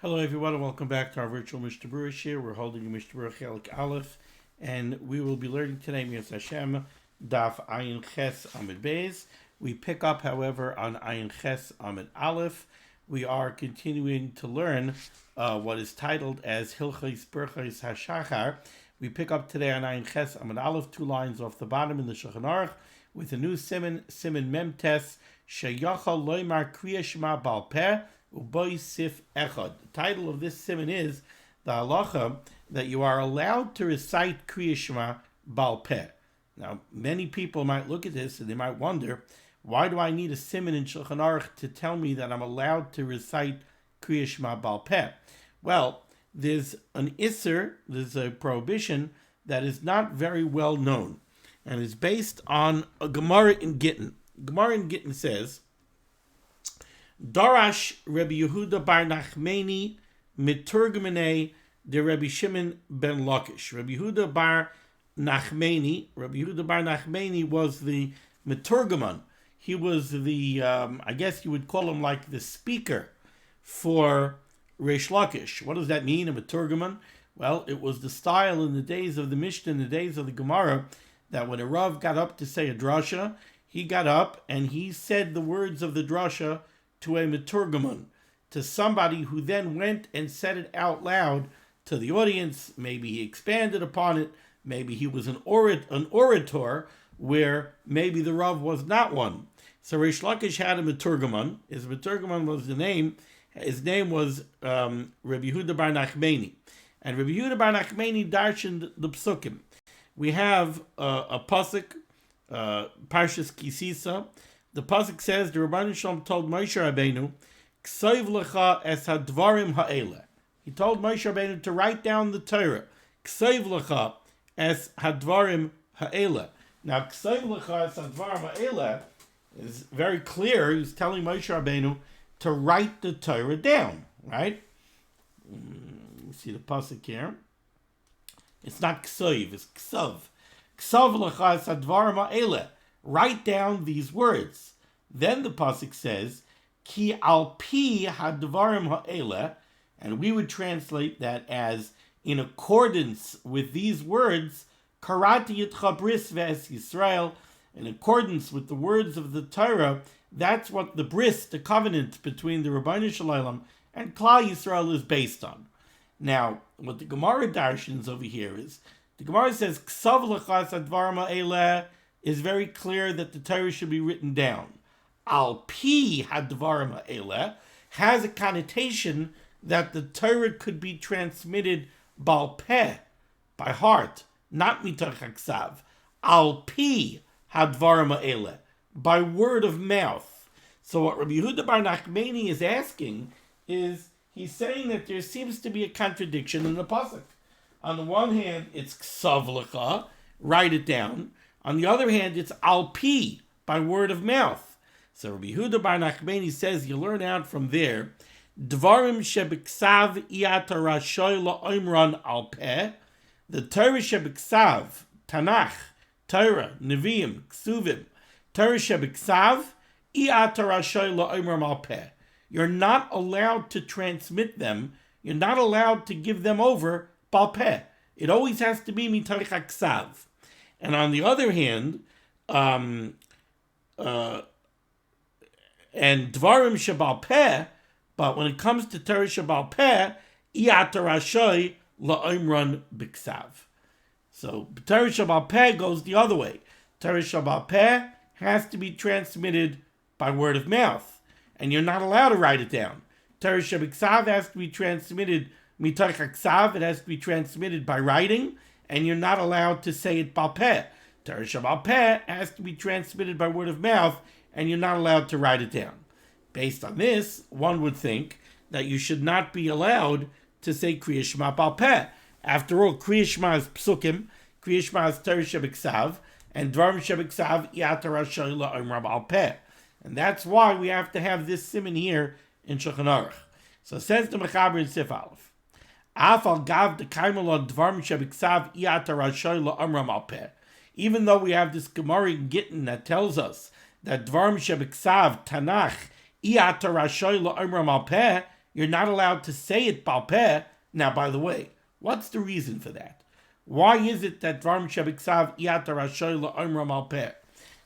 Hello, everyone, and welcome back to our virtual Mishnah Berurah here. We're holding a Mishnah Berurah Chelik Aleph, and we will be learning today, Mias Hashem, Daf Ayin Ches Amid Beis. We pick up, however, on Ayin Ches Amid Aleph. We are continuing to learn what is titled as Hilchos Berachos HaShachar. We pick up today on Ayin Ches Amid Aleph, 2 lines off the bottom in the Shulchan Aruch, with a new Siman Memtes, Sheyachal Loimar Kriya Shema Bal Peh, Uboy Sif Echad. The title of this siman is the halacha that you are allowed to recite Kriya Shema Bal Peh. Now, many people might look at this and they might wonder, why do I need a siman in Shulchan Aruch to tell me that I'm allowed to recite Kriya Shema Bal Peh? Well, there's an isser, there's a prohibition that is not very well known, and is based on a Gemara in Gittin. Gemara in Gittin says, Darash Rabbi Yehuda bar Nachmani miturgmene de Rabbi Shimon ben Lakish. Rabbi Yehuda bar Nachmani was the miturgaman. He was the, I guess you would call him like the speaker for Reish Lakish. What does that mean, a miturgaman? Well, it was the style in the days of the Mishnah, in the days of the Gemara, that when a Rav got up to say a drasha, he got up and he said the words of the drasha to a meturgaman, to somebody who then went and said it out loud to the audience. Maybe he expanded upon it. Maybe he was an orator, where maybe the Rav was not one. So Reish Lakish had a meturgaman. His meturgaman was the name. His name was Rabbi Yehuda bar Nachmani. And Rabbi Yehuda bar Nachmani darshaned the psukim. We have a pasuk, Parshas Kisisa. The pasuk says, the Rabban Shalom told Moshe Rabbeinu, Ksov lecha es hadvarim ha'ele. He told Moshe Rabbeinu to write down the Torah. Ksov lecha es hadvarim ha'ele. Now, Ksov lecha es hadvarim ha'ele is very clear. He's telling Moshe Rabbeinu to write the Torah down, right? You see the pasuk here. It's not Ksov, it's Ksov. Ksov lecha es hadvarim ha'ele. Write down these words. Then the pasuk says, Ki al pi hadvarim ha'ele, and we would translate that as, in accordance with these words, Karati yitcha bris ve'es Yisrael, in accordance with the words of the Torah. That's what the bris, the covenant between the Rabbeinu Shalom and Klal Yisrael, is based on. Now, what the Gemara darshans over here is, the Gemara says, Ksav lechas hadvarim ha'ele, is very clear that the Torah should be written down. Al pi hadvarim ha'ele has a connotation that the Torah could be transmitted bal peh, by heart, not mitoch haksav. Al pi hadvarim ha'ele, by word of mouth. So what Rabbi Yehuda bar Nachmani is asking is, he's saying that there seems to be a contradiction in the pasuk. On the one hand, it's ksav lecha, write it down. On the other hand, it's al pi, by word of mouth. So Rabbi Yehuda bar Nachmani says, you learn out from there, Dvarim shebeksav iyat rashoy la'omran al peh, the Torah shebeksav, Tanakh, Torah, Nevi'im, Ksuvim, Torah shebeksav iyat rashoy la'omran al peh. You're not allowed to transmit them. You're not allowed to give them over bal peh. It always has to be mitoch haksav. And on the other hand, and dvarim shebal peh, but when it comes to Torah shebal peh, iyat rashoy la'omran biksav. So Torah shebal peh goes the other way. Torah shebal peh has to be transmitted by word of mouth, and you're not allowed to write it down. Torah shebiksav has to be transmitted mitoch haksav. It has to be transmitted by writing, and you're not allowed to say it bal peh. Torah shebal peh has to be transmitted by word of mouth, and you're not allowed to write it down. Based on this, one would think that you should not be allowed to say Kriya Shema bal peh. After all, Kriya Shema is psukim, Kriya Shema is Torah shebiksav, and Dvarim shebiksav iyat rashoy la'omran bal peh. And that's why we have to have this siman here in Shulchan Aruch. So says the Mechaber in Sif Aleph, Afal gav de kaimelon dvarim shebiksav iyat rashoy la'omran bal peh. Even though we have this Gemara in Gittin that tells us that dvarim shebiksav, Tanakh, iyat rashoy la'omran bal peh, you're not allowed to say it bal peh. Now, by the way, what's the reason for that? Why is it that Dvarim Shebiksav Yatar Rashoy La'omram al peh?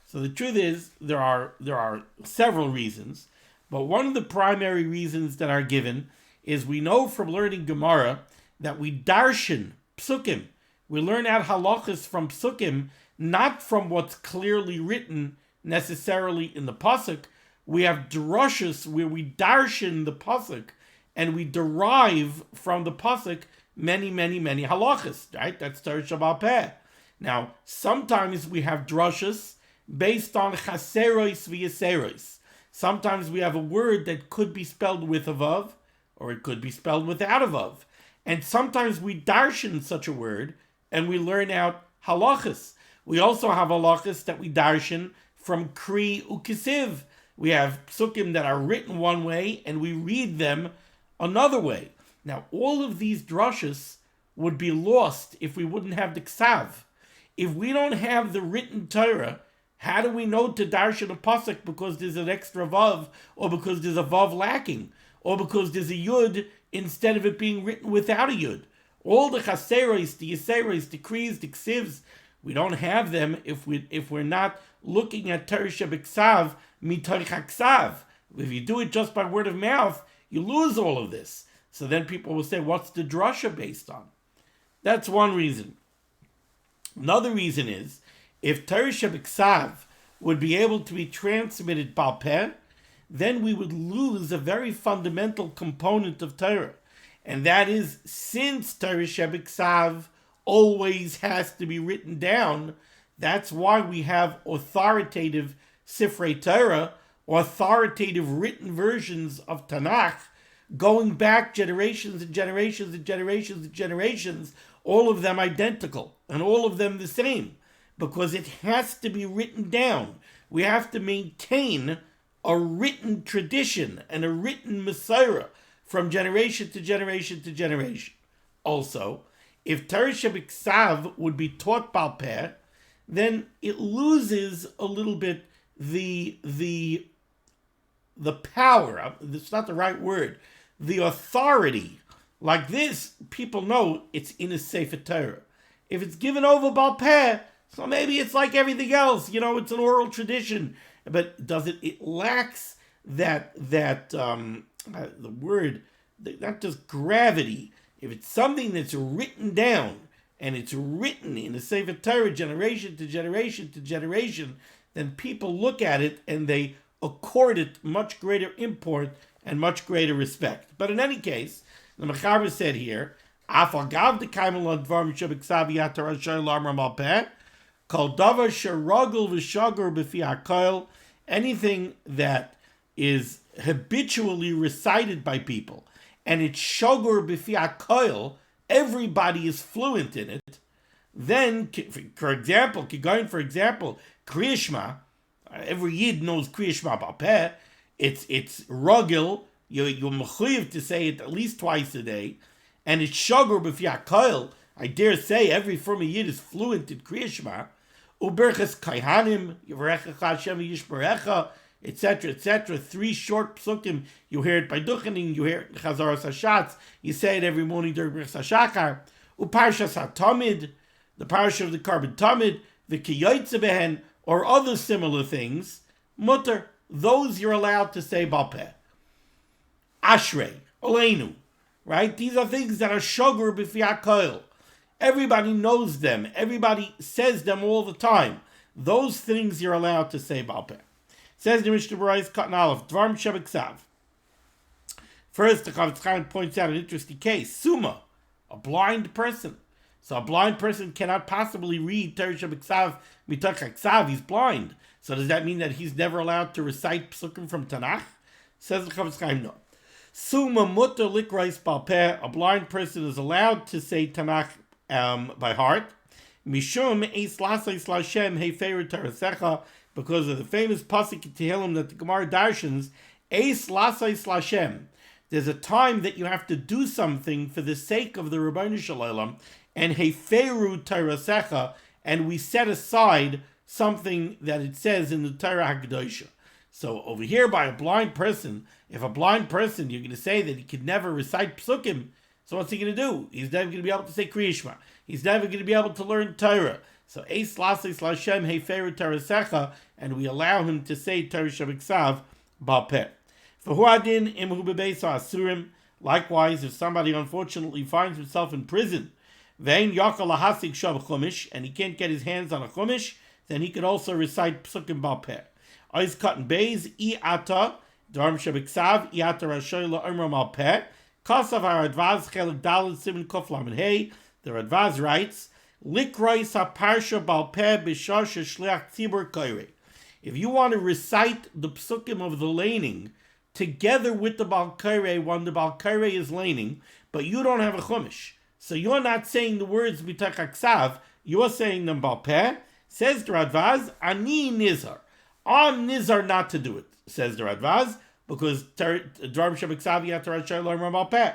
So the truth is, there are several reasons, but one of the primary reasons that are given is we know from learning Gemara that we darshan psukim. We learn out halachas from psukim, not from what's clearly written necessarily in the pasuk. We have drushas where we darshan the pasuk and we derive from the pasuk many halachas. Right? That's Torah Shabbat Peh. Now, sometimes we have drushas based on chaserois v'yaserois. Sometimes we have a word that could be spelled with a vav, or it could be spelled without a vav. And sometimes we darshan such a word, and we learn out halachas. We also have halachas that we darshan from kri ukisiv. We have psukim that are written one way, and we read them another way. Now, all of these drushes would be lost if we wouldn't have the ksav. If we don't have the written Torah, how do we know to darshan a pasuk because there's an extra vav, or because there's a vav lacking, or because there's a yud instead of it being written without a yud? All the chaseros, the yaseros, the kris, the ksivs, we don't have them if we're not looking at Torah shebiksav mitorach haksav. If you do it just by word of mouth, you lose all of this. So then people will say, what's the drasha based on? That's one reason. Another reason is, if Torah shebiksav would be able to be transmitted bal peh, then we would lose a very fundamental component of Torah. And that is, since Torah shebiksav always has to be written down, that's why we have authoritative Sifrei Torah, authoritative written versions of Tanakh, going back generations and generations and generations and generations, all of them identical, and all of them the same. Because it has to be written down. We have to maintain a written tradition and a written Messiah from generation to generation to generation. Also, if Torah shebiksav would be taught bal peh, then it loses a little bit the power. It's not the right word. The authority. Like this, people know it's in a Sefer Torah. If it's given over bal peh, so maybe it's like everything else, it's an oral tradition, but it lacks the word, not just gravity. If it's something that's written down, and it's written in the Sefer Torah generation to generation to generation, then people look at it and they accord it much greater import and much greater respect. But in any case, the Mechaber said here, Kol davar sheragul v'shagur b'fi hakoil, anything that is habitually recited by people, and it's shagur b'fi hakoil, everybody is fluent in it. Then, for example, Kriya Shema, every Yid knows Kriya Shema bal peh. It's ragil. You're mechuyev to say it at least twice a day, and it's shagur b'fi hakoil. I dare say every former Yid is fluent in Kriya Shema. Uberches Kaihanim, Yivarecha Hashem Yishmerecha, etc. 3 short psukim. You hear it by Duchening, you hear it in Chazaras Hashatz, you say it every morning during Birchas HaShachar. Uparshas HaTamid, the parsha of the Carbon Tamid, the Kiyotze Behen, or other similar things. Mutter, those you're allowed to say bal peh. Ashrei, Oleinu, right? These are things that are shogur b'fi hakoil. Everybody knows them. Everybody says them all the time. Those things you're allowed to say bal peh. Says the Mishnah Berurah, Cotton Aleph, Dvarim shebiksav. First, the Chavetz Chaim points out an interesting case. Suma, a blind person. So a blind person cannot possibly read Torah shebiksav mitorach haksav. He's blind. So does that mean that he's never allowed to recite psukim from Tanakh? Says the Chavetz Chaim, no. Suma mutter likrais bal peh. A blind person is allowed to say Tanakh by heart, mishum eis lasais lashem heiferu tarasecha, because of the famous pasuk in Tehillim that the Gemara darshans, eis lasais lashem. There's a time that you have to do something for the sake of the Rebbeinu Shalom, and heiferu tarasecha, and we set aside something that it says in the Torah Hakadoshah. So over here by a blind person, if a blind person, you're going to say that he could never recite psukim, so what's he going to do? He's never going to be able to say Kriya Shema. He's never going to be able to learn Torah. So Eis Lasis Lashem Heiferu Tarasecha, and we allow him to say Torah Shabiksav Bal Peh. V'huadin imhu bebeis asurim. Likewise, if somebody unfortunately finds himself in prison, vein yakal lahasig shav chumish, and he can't get his hands on a chumish, then he could also recite psukim bal peh. Ois cotton beis I ata darm shabiksav I ata rashoy la'omram al peh. Kasav Radvaz chelik daled siman kuf lamed hey. The Radvaz writes, likrois haparsha bal peh b'shar sheshliach tzibur koyrei. If you want to recite the psukim of the laning together with the Bal Kairei when the Bal Kairei is laning, but you don't have a chumash, so you're not saying the words B'tach Aksav, you're saying them Bal Peh, says the Radvaz, Ani Nizar. I'm Nizar not to do it, says the Radvaz, because Dvarim Shabiksav Yatar Asher Lo Bal Peh.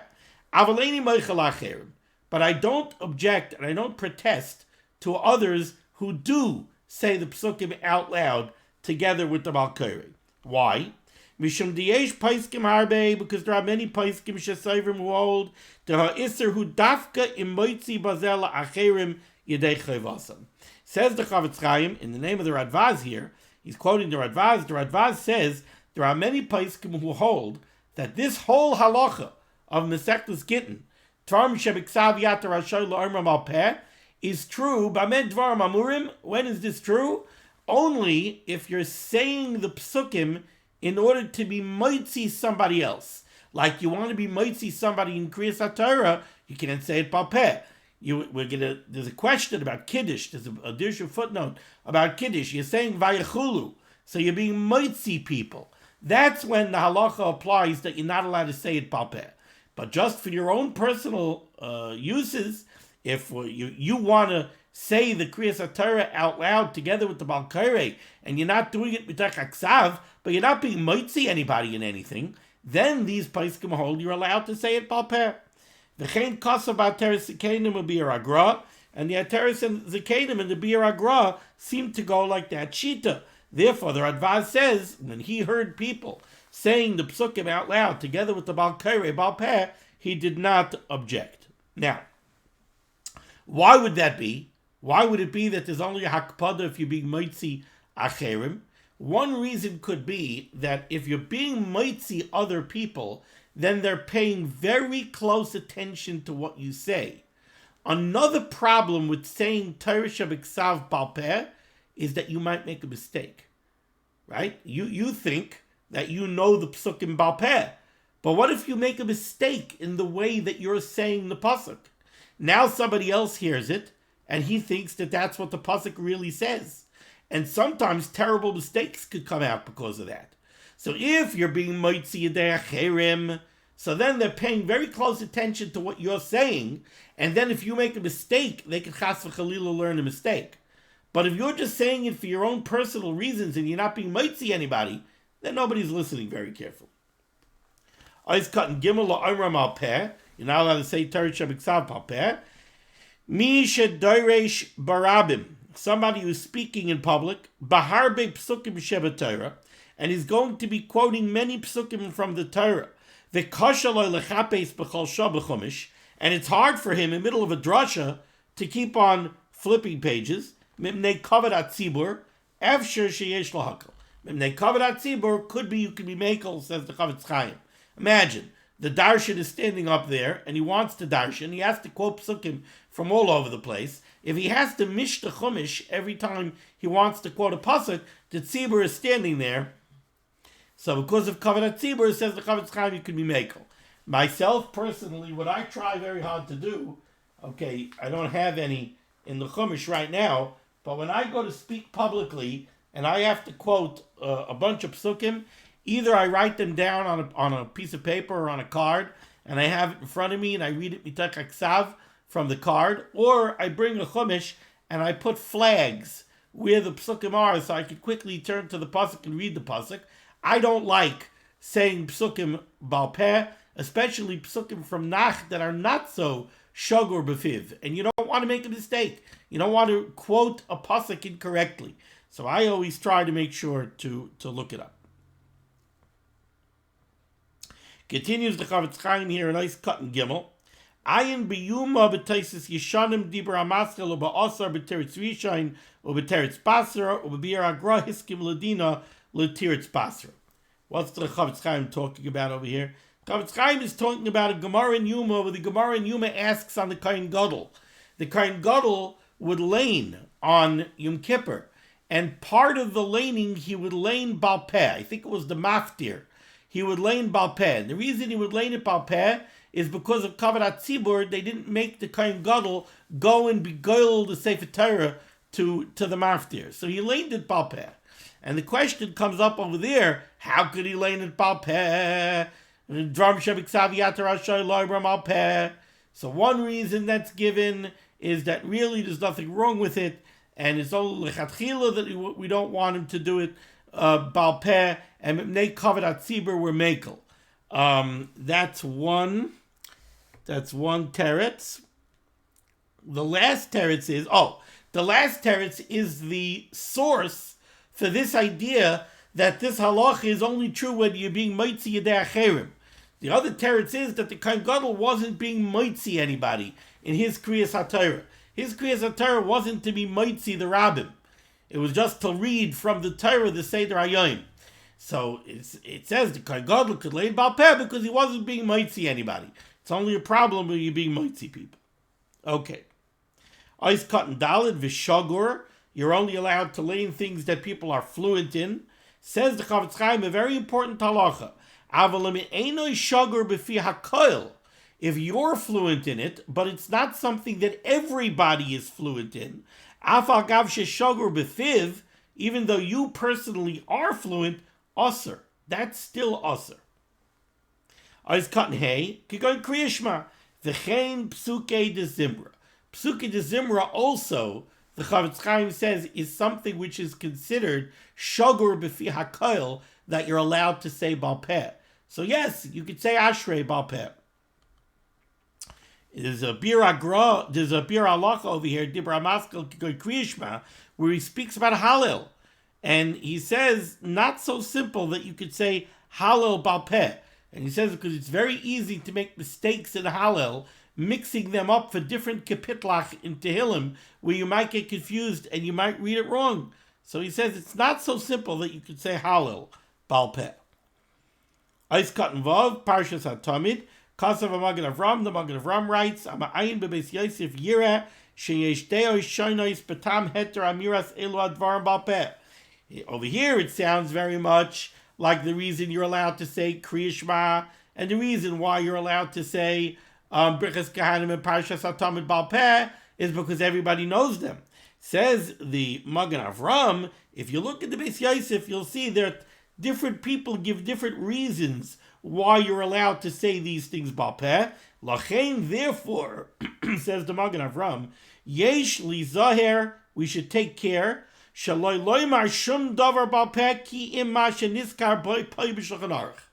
Avaleni Meichel Acherim. But I don't object and I don't protest to others who do say the psukim out loud together with the Bal Kairei. Why? Mishum diyesh paiskim harbe, because there are many paiskim shesayvim who hold the ha'isser who dafka imoitzi bazel acherim yedei chayvasam. Says the Chavetz Chaim in the name of the Radvaz here. He's quoting the Radvaz. The Radvaz says there are many paiskim who hold that this whole halacha of Masechtas Gittin, Tvarim shebiksav yatar rashoy la'omram al peh, is true. B'amed dvarim amurim. When is this true? Only if you're saying the psukim in order to be moitzi somebody else. Like you want to be moitzi somebody in Kriyas HaTorah, you can't say it bal peh. There's a question about Kiddush. There's a Dirshu footnote about Kiddush. You're saying Vayachulu. So you're being moitzi people. That's when the halacha applies that you're not allowed to say it bal peh. But just for your own personal uses, if you want to say the Kriyas HaTorah out loud together with the Bal Kairei, and you're not doing it b'tach aksav, but you're not being moitzi anybody in anything, then these paiskim hold you're allowed to say it bal peh. V'chein kasav b'ateres zikenim u'bir agra, and the ateres and zikenim and the bir agra seem to go like that shita. Therefore, the Radvaz says when he heard people saying the psukim out loud together with the Bal Kairei bal peh, he did not object. Now, why would that be? Why would it be that there's only a hakpada if you're being moitzi acherim? One reason could be that if you're being moitzi other people, then they're paying very close attention to what you say. Another problem with saying Torah Shabiksav bal peh is that you might make a mistake, right? You think that you know the psukim bal peh, but what if you make a mistake in the way that you're saying the pasuk? Now somebody else hears it, and he thinks that that's what the pasuk really says. And sometimes terrible mistakes could come out because of that. So if you're being moitzi yedei acherim, so then they're paying very close attention to what you're saying, and then if you make a mistake, they can chas v'chalila learn a mistake. But if you're just saying it for your own personal reasons and you're not being moitzi anybody, then nobody's listening very carefully. Ois cotton gimel la'omram al peh. You're not allowed to say Torah Shabiksav bal peh. Mi shedoresh barabim, somebody who's speaking in public, baharbe psukim sheba Torah, and he's going to be quoting many psukim from the Torah. V'kasha lo lechapes b'chol shah b'chumish, and it's hard for him in the middle of a drasha to keep on flipping pages. Mimnei kavod atzibur, efsher sheyesh lahakol. Mimnei kavod atzibur could be you could be mekel, says the Chavetz Chaim. Imagine the darshan is standing up there, and he wants to darshan. He has to quote psukim from all over the place. If he has to mish the chumash every time he wants to quote a pasuk, the tzibur is standing there. So because of kavod tzibur, says the Chavetz Chaim, you can be mekel. Myself personally, what I try very hard to do, okay, I don't have any in the chumash right now, but when I go to speak publicly and I have to quote a bunch of psukim, either I write them down on a piece of paper or on a card, and I have it in front of me, and I read it mitach aksav from the card, or I bring a chumash and I put flags where the psukim are, so I can quickly turn to the pasuk and read the pasuk. I don't like saying psukim bal peh, especially psukim from Nach that are not so shug or befiv, and you don't want to make a mistake. You don't want to quote a pasuk incorrectly. So I always try to make sure to look it up. Continues the Chavetz Chaim here, a nice cut in Gimel. Ayin biyuma b'taisis yishanim dibra amaschel u'ba'asar b'teretz rishain u'b'teretz basra u'b'bir agra hiskim ladina l'teretz basra. What's the Chavetz Chaim talking about over here? Chavetz Chaim is talking about a Gemara in Yuma, where the Gemara in Yuma asks on the Kohen Gadol. The Kohen Gadol would lane on Yom Kippur, and part of the laning he would lane balpeh. I think it was the maftir. He would lane balpeh. And the reason he would lane it balpeh is because of Kavod Tzibur. They didn't make the Kohen Gadol go and beguile the Sefer Torah to the maftir. So he laned it balpeh. And the question comes up over there, how could he lane it balpeh? So one reason that's given is that really there's nothing wrong with it, and it's only lechatchila that we don't want him to do it balpeh, and mipnei kavod hatzibur were mekel. That's one teretz. The last teretz is the source for this idea that this halacha is only true when you're being mitzi yedei acherim. The other teretz is that the Kohen Gadol wasn't being mitzi anybody in his kriyas haTorah. His kriyas haTorah wasn't to be mitzi the rabbim. It was just to read from the Torah the Seder Hayoim. So it says the Kohen Gadol could lay balpeh because he wasn't being mitzi anybody. It's only a problem when you're being mitzi people. Okay. Ois cotton dalid v'shagur. You're only allowed to lay in things that people are fluent in. Says the Chavetz Chaim, a very important halacha. If you're fluent in it, but it's not something that everybody is fluent in, even though you personally are fluent, asr. That's still asr. Ois cotton hay, kigoin kriyishma, v'chein psuke de zimra. Psuke de zimra also, the Chavetz Chaim says, is something which is considered shagur b'fi hakoil, that you're allowed to say balpeh. So yes, you could say ashrei balpeh. There's a bir halacha over here, dibra maskel kriyishma, where he speaks about Hallel, and he says not so simple that you could say Hallel balpeh. And he says because it's very easy to make mistakes in Hallel, mixing them up for different kapitlach in Tehillim, where you might get confused and you might read it wrong. So he says it's not so simple that you could say Hallel balpeh. Eis Katan Vav, Parshas HaTamid, Kasav HaMagen Avram, the Magen Avram writes, Ama'ayin bebeis Yosef Yireh, sheyesh deo shoynos betam heter amiras elu advarim balpeh. Over here it sounds very much like the reason you're allowed to say Kriya Shema, and the reason why you're allowed to say Birchas Kahanim and Parshas HaTamid balpeh is because everybody knows them. Says the Magen Avram, if you look at the Beis Yosef, you'll see that different people give different reasons why you're allowed to say these things balpeh. Lachein, therefore, says the Magen Avram, yesh li zaher, we should take care, shaloi loymar shum davar balpeh ki im ma sheniskar b'Poi b'Shulchan Aruch.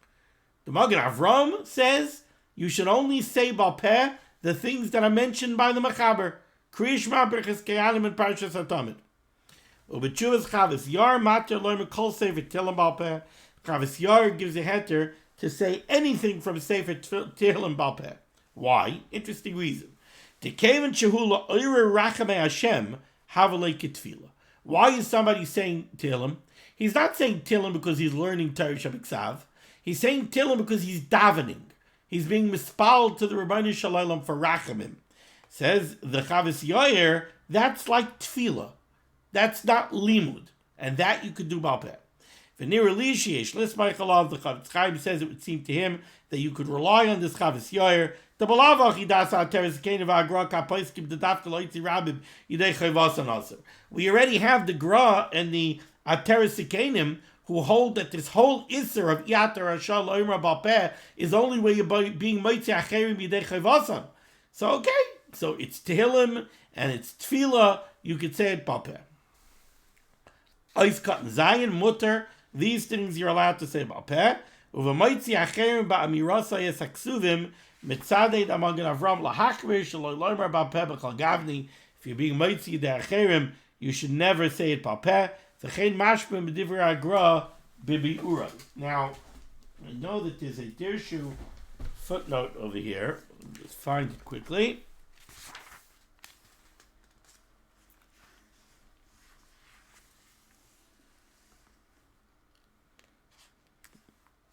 The Magen Avram says you should only say balpeh the things that are mentioned by the Mechaber, Kriya Shema, Birchas Kahanim, and Parshas HaTamid. Ubetshuvas Chavis Yar Mater Loimer Kol Sefer Tehillim balpeh. Chavis Yar gives a heter to say anything from Sefer Tehillim balpeh. Why? Interesting reason. Tekeven Shehula Oire Rachamei Hashem Havalei Ketfila. Why is somebody saying Tehillim? He's not saying Tehillim because he's learning Torah Shabbat. He's saying Tehillim because he's davening. He's being mispaled to the Rebbeinu Shalom for Rachamim. Says the Chavis Yair, that's like Tefillah. That's not limud, and that you could do balpeh. V'nir elishiesh l'smeichalav, the Chavetz Chaim says it would seem to him that you could rely on this Chavis Yair. The balavach idasa teres kein v'agra kapoiskim the dafka loitzi rabim yidei chayvasan aser. We already have the Gra and the Ateres Kenim who hold that this whole Isser of Iatar Hashal Oimra Balpeh is only where you're being Moitzi Acherim Yidei Chayvasan. So okay, so it's Tehillim and it's Tefillah, you could say it Balpeh. Ois Katan Zayin, Mutter, these things you're allowed to say Balpeh. Uva Moitzi Acherim Ba'amirasa Yesaksuvim Mitzadei Amagen Avram Lahachmir Shaloi Loimra Balpeh B'chal Gavni. If you're being Moitzi Yidei Acherim, you should never say it Balpeh. Now, I know that there's a Dirshu footnote over here. Let's find it quickly.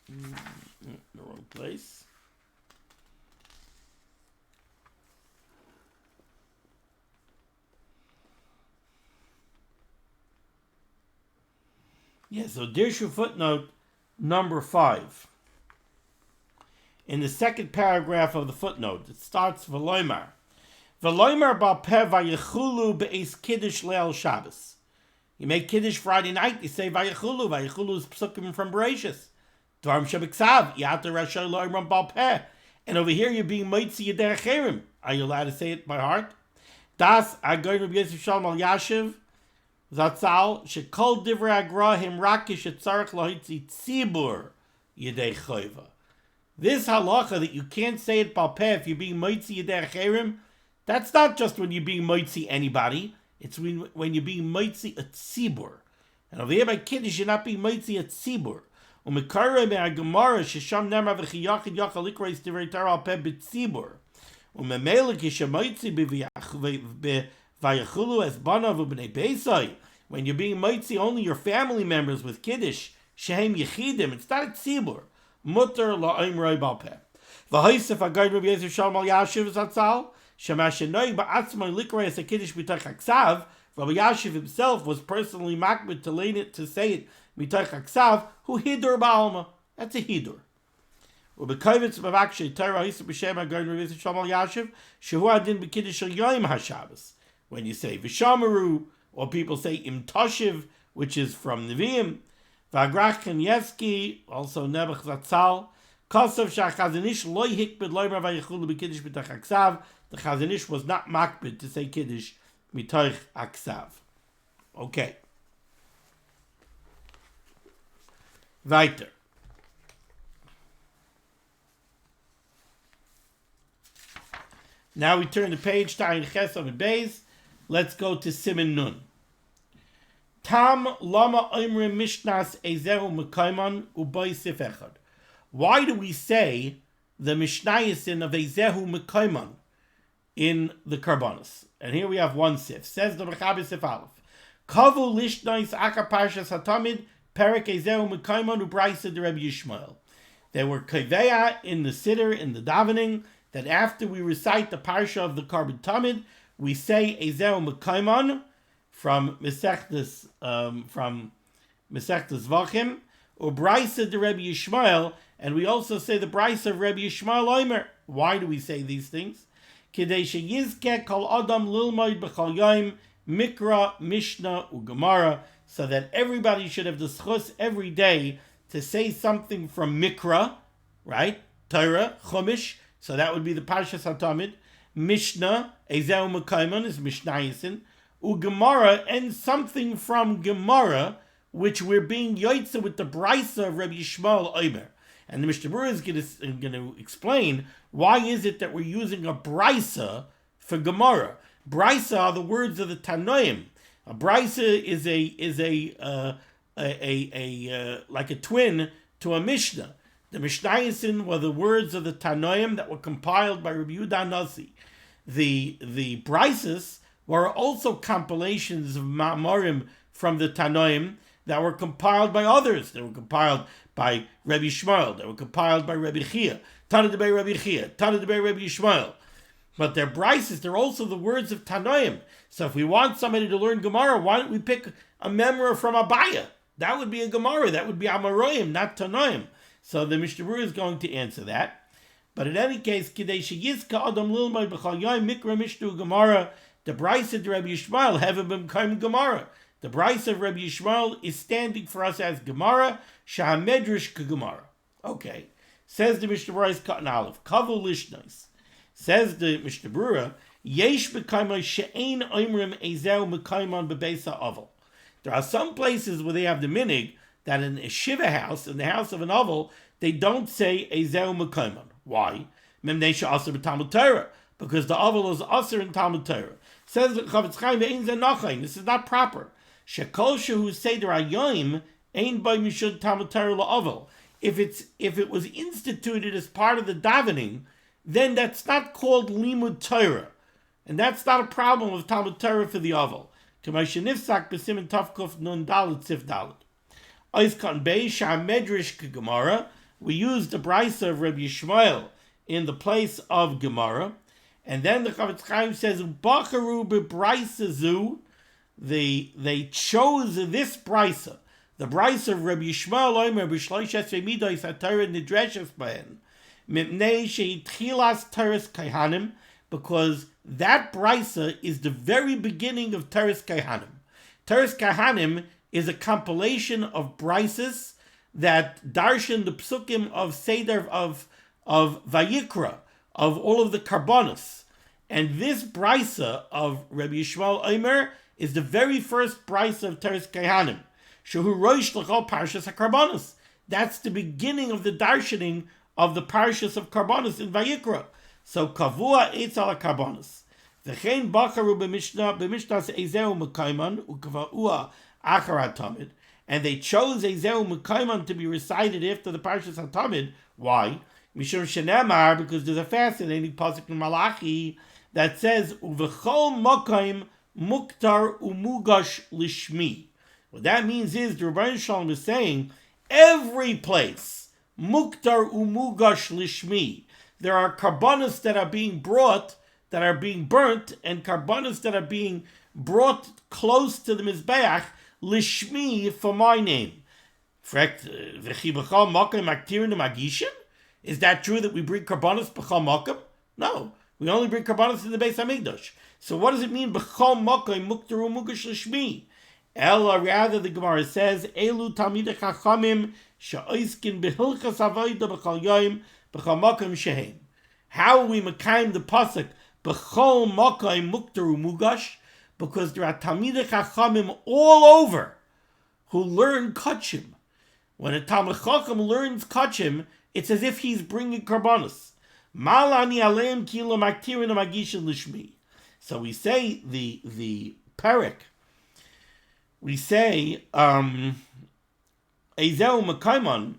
The wrong place. Yeah, so Dirshu footnote number 5. In the second paragraph of the footnote, it starts V'loimar. V'loimar ba'peh v'yechulu be'es kiddush le'al Shabbos. You make kiddush Friday night, you say v'yechulu. V'yechulu is psukim from Bereshis. Dvarim shebeksav, yata rashay lo'imram ba'peh. And over here you're being moitzi yederech cherim. Are you allowed to say it by heart? Das agoy Rabbi Yosef Shalom al Yashiv. Zatzal, shekol divrei agra him rakish etzarech lohitzi tzibur yedei choiva. This halacha that you can't say it balpeh if you're being moitzi yedei cherim, that's not just when you're being moitzi anybody. It's when you're being moitzi a tzibur. And over here by kiddush, you're not being moitzi a tzibur. Umekare me'agemara shesham nemar v'chiyachid yachal likreis divrei Torah al peh b'tzibur. Umemele kishamoitzi v'yachulu es banav u'bnei beisai. When you're being moitzi only your family members with kiddush, shehem yechidim, it's not a tzibur. Mutter la'imroi balpeh. V'haisef agayid Rabbi Yosef Shalom al Yashiv zatzal, shemashenoi ba'atzmai likrei es a kiddush b'tach haksav. Rabbi Yashiv himself was personally makbid to lean it, to say it b'tach haksav, who hidur ba'alma. That's a hidur. U'b'kovetz b'vakshay Torah haisef b'shem agayid Rabbi Yosef Shalom al Yashiv, shehu adin b'kiddush al yoyim haShabbos. When you say v'shamaru, or people say im toshiv, which is from Nevi'im, v'agrach Kanievsky, also Nebuch Zatzal, kosav shachazanish loy hikbid loymer v'yichulu b'kiddush b'tach aksav. The Chazanish was not makbid to say kiddush mitoich aksav. Okay. Weiter. Now we turn the page to Ayin Ches Amud Beis. Let's go to Siman Nun. Tam lama oimrim mishnas ezehu mekayman u'boi sif echad. Why do we say the Mishnayisin of ezehu mekayman in the Karbonos? And here we have one sif. Says the Mechaber Sif Aleph. Kavu lishnais akar parshas hatamid perek ezehu mekayman u'braisa de Rebbe Yishmael. They were kaveya in the siddur, in the davening, that after we recite the parsha of the Karban Tamid, we say Ezehu Mekayman from Mesechtes Vachim, or Braisa de Rebbe Yishmael, and we also say the Braisa of Rebbe Yishmael Omer. Why do we say these things? Kedei sheyizke kol adam lilmoid b'chol yom mikra, mishnah, u'gemara, so that everybody should have the schus every day to say something from mikra, right? Torah, chumash, so that would be the Parshas HaTamid. Mishnah, Ezehu Mekayman is Mishnayisin. U'Gemara, and something from Gemara, which we're being yoitza with the Braisa of Rabbi Yishmael Omer. And the Mishnah Berurah is going to explain why is it that we're using a Braisa for Gemara. Braisa are the words of the Tanoim. A Braisa is like a twin to a Mishnah. The Mishnayisin were the words of the Tanoim that were compiled by Rabbi Yehuda Nasi. The Brises were also compilations of Ma'amorim from the Tanoim that were compiled by others. They were compiled by Rabbi Yishmael. They were compiled by Rabbi Chia. Tana Debei Rabbi Chia. Tana Debei Rabbi Yishmael. But they're Brises. They're also the words of Tanoim. So if we want somebody to learn Gemara, why don't we pick a memra from Abaya? That would be a Gemara. That would be Amoraim, not Tanoim. So the Mishnah Berurah is going to answer that. But in any case, Kidei sheyizka adam lilmod b'chol yom mikra mishnah Gemara, the Braisa of Rabbi Yishmael have become Gemara. The Braisa of Rabbi Yishmael is standing for us as Gemara, shahamedrash k'Gemara. Okay. Says the Mishnah Berurah is cut in Aleph. Kavu lishnos. Says the Mishnah Berurah, yesh b'kaimai she'ein oimrim ezehu mekayman bebeisa aval. There are some places where they have the minig that in a Shiva house, in the house of an Oval, they don't say Ezehu Mekayman. Why? Memnesha Aser b'Talmud Torah. Because the Oval is Aser in Talmud Torah. Says the Chavetz Chaim, this is not proper. Shekol shehu seder hayoim ein by mishud Talmud Torah la'Oval. if it was instituted as part of the davening, then that's not called limud Torah, and that's not a problem of Talmud Torah for the oval. K'may shenifsak b'simin tavkuf nun dalet sif dalet. Oiskan beish medrash Gemara. We use the brisa of Rabbi Yishmael in the place of Gemara, and then the Chavetz Chaim says Bacharu bebrisa zu. They chose this brisa, the brisa of Rabbi Yishmael Omer b'shloish esrei midos haTorah nidreshes b'hen mipnei sheitchilas Teres Kehanim, because that brisa is the very beginning of Teres Kehanim. Teres Kehanim is a compilation of brises that darshan the psukim of Seder of Vayikra, of all of the karbonos. And this brisa of Rabbi Yishmael Omer is the very first brisa of Teres Kehanim. Shehu roish l'chol parshas hakarbonos. That's the beginning of the darshaning of the parshas of karbonos in Vayikra. So kavua eitz ala karbonos. V'chein bacharu b'mishnas ezeu mekayman ukavua achar hatamid. And they chose ezeu mekayman to be recited after the parshas hatamid. Why? Mishum shenemar, because there's a fascinating pasuk in Malachi that says uvechol mokayim muktar umugash lishmi. What that means is the Rebbeinu Shalom is saying every place muktar umugash lishmi. There are karbonos that are being brought, that are being burnt, and karbonos that are being brought close to the mizbeach lishmi for my name. Is that true that we bring karbonos b'chol makom? No, we only bring karbonos in the Beis Hamikdash. So what does it mean b'chol makom muktar umugash lishmi? Ella, rather, the Gemara says, Elu Talmidei Chachamim she'oiskin b'hilchas avoda b'chol yom b'chol makom shehem. How we makayim the pasuk b'chol makom muktar umugash? Because there are Talmidei Chachamim all over who learn kachim. When a Talmid Chacham learns kachim, it's as if he's bringing karbonos. Malani aleim kilo maktirin amagishin lishmi. So we say the parak. We say Ezeu Mekaimon,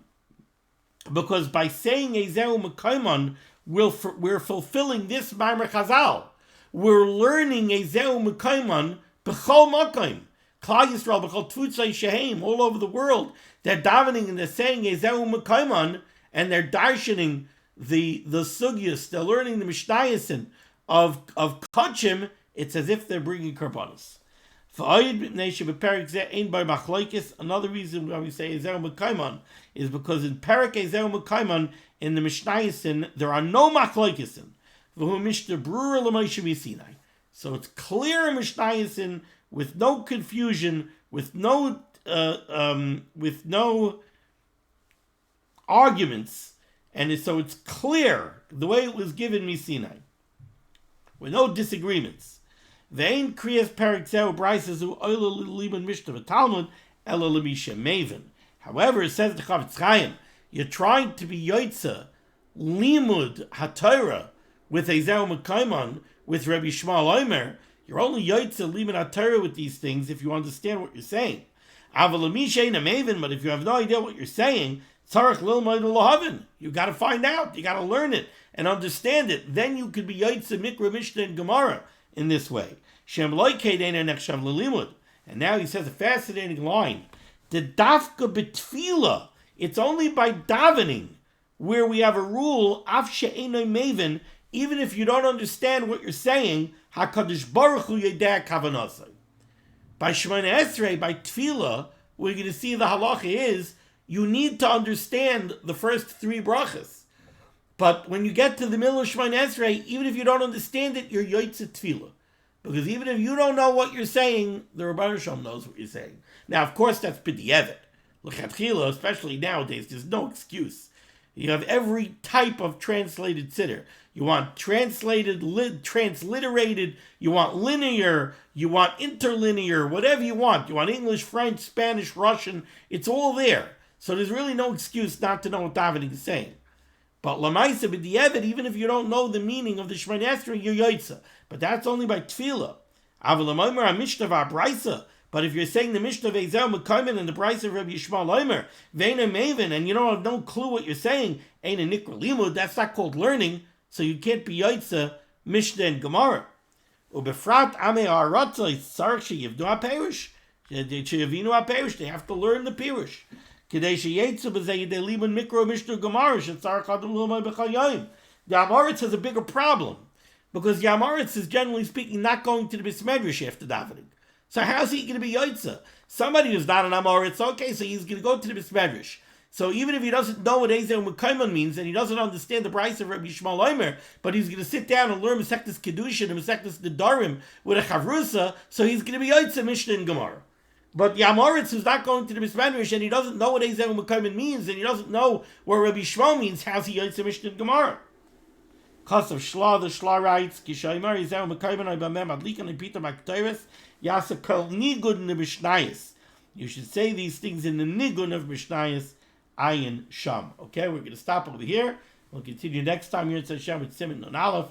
because by saying Ezeu Mekaimon, we're fulfilling this Maimer Chazal. We're learning Ezeu Mekaimon b'chol Makaim. Klal Yisrael b'chol Tfutzai Shehem, all over the world. They're davening and they're saying Ezeu Mekaimon, and they're darshaning the sugyas. They're learning the Mishnayos of Kachim. It's as if they're bringing karbonos. Another reason why we say Ezeu Mekaimon is because in Perek Ezeu Mekaimon in the Mishnayos there are no Machloikesin. Mishnah Berurah l'Moshe Sinai. So it's clear in Mishnayos with no confusion, with no arguments, and so it's clear the way it was given Sinai, with no disagreements. Vein kriyas perik zeu braises u oila liban mishnah v'talmud ela lemisha maven. However, it says the Chavetz Chaim, you're trying to be yoitza limud haTorah with Ezeu Mekaimon, with Rabbi Yishmael Omer. You're only yoitza limud haTorah with these things if you understand what you're saying. Aval lemisha ina maven, but if you have no idea what you're saying, tzarich lilmod lohavin. You got to find out. You got to learn it and understand it. Then you could be yoitza mikra mishnah and Gemara in this way. And now he says a fascinating line. The dafka betfila, it's only by davening where we have a rule, af she'enoi maven, even if you don't understand what you're saying, HaKadosh Baruch Hu yedeh kavanasai. By Shemoneh Esrei, by tefillah, we're going to see the halacha is, you need to understand the first three brachas. But when you get to the middle of Shemoneh Esrei, even if you don't understand it, you're yotzei tefillah. Because even if you don't know what you're saying, the Rebbeinu Shalom knows what you're saying. Now, of course, that's b'di'evet. L'chatchila, especially nowadays, there's no excuse. You have every type of translated siddur. You want translated, transliterated, you want linear, you want interlinear, whatever you want. You want English, French, Spanish, Russian. It's all there. So there's really no excuse not to know what davening is saying. But lamaisa b'di'evet, even if you don't know the meaning of the Shemoneh Esrei, you're yotzei. But that's only by tefillah. Avol l'maymer ha'mishnah v'abraisa. But if you're saying the Mishnah Ve'ezel Mekaymen and the price of Rabbi Yishmael Omer, Ve'ena Maven, and you don't have no clue what you're saying, Eina Nikra Limud, that's not called learning, so you can't be Yaitza, Mishnah and Gemara. Ubefrat Ame Ha'aratza, Tzarech Sheyivnu HaPerush. Sheyavinu HaPerush, they have to learn the Perush. Kedei Sheyetzu B'zeh Yidei Limud Mikro Mishnah Gemara, Shetzarech Adam L'Lomai B'Chayayim. The Amoritz has a bigger problem, because the Amoritz is generally speaking not going to the Bismedrash after davening. So how's he going to be Yaitza? Somebody who's not an Amoritz, okay, so he's going to go to the Bismedrash. So even if he doesn't know what Ezer Mekayman means, and he doesn't understand the price of Rabbi Yishmael Omer, but he's going to sit down and learn Masechtas Kedushin and Masechtas Nedarim with a Chavrusa, so he's going to be Yaitza Mishnah and Gemara. But the Amoritz who's not going to the Bismedrash, and he doesn't know what Ezer Mekayman means, and he doesn't know what Rabbi Yishmael means, how's he Yaitza Mishnah and Gemara? Because of Shla, the Shla writes, Kishaymar Ezer Mekayman Oibamem Adlikan and Peter Makteris, Yasa Kol Nigun in the Mishnayis. You should say these things in the Nigun of Mishnayis, Ayin Sham. Okay, we're going to stop over here. We'll continue next time here at Hashem with Siman and Aleph.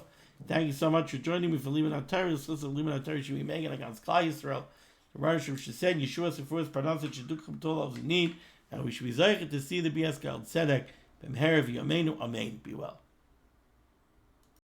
Thank you so much for joining me for Liman HaTorah. This is Liman HaTorah should be making against Klal Yisrael. The Rosh should send Yeshua Sefuris Parnasset Shedukam Tol of Need, and we should be zeicher to see the BS Gal Tzedek B'mherav Yameinu Amen. Be well.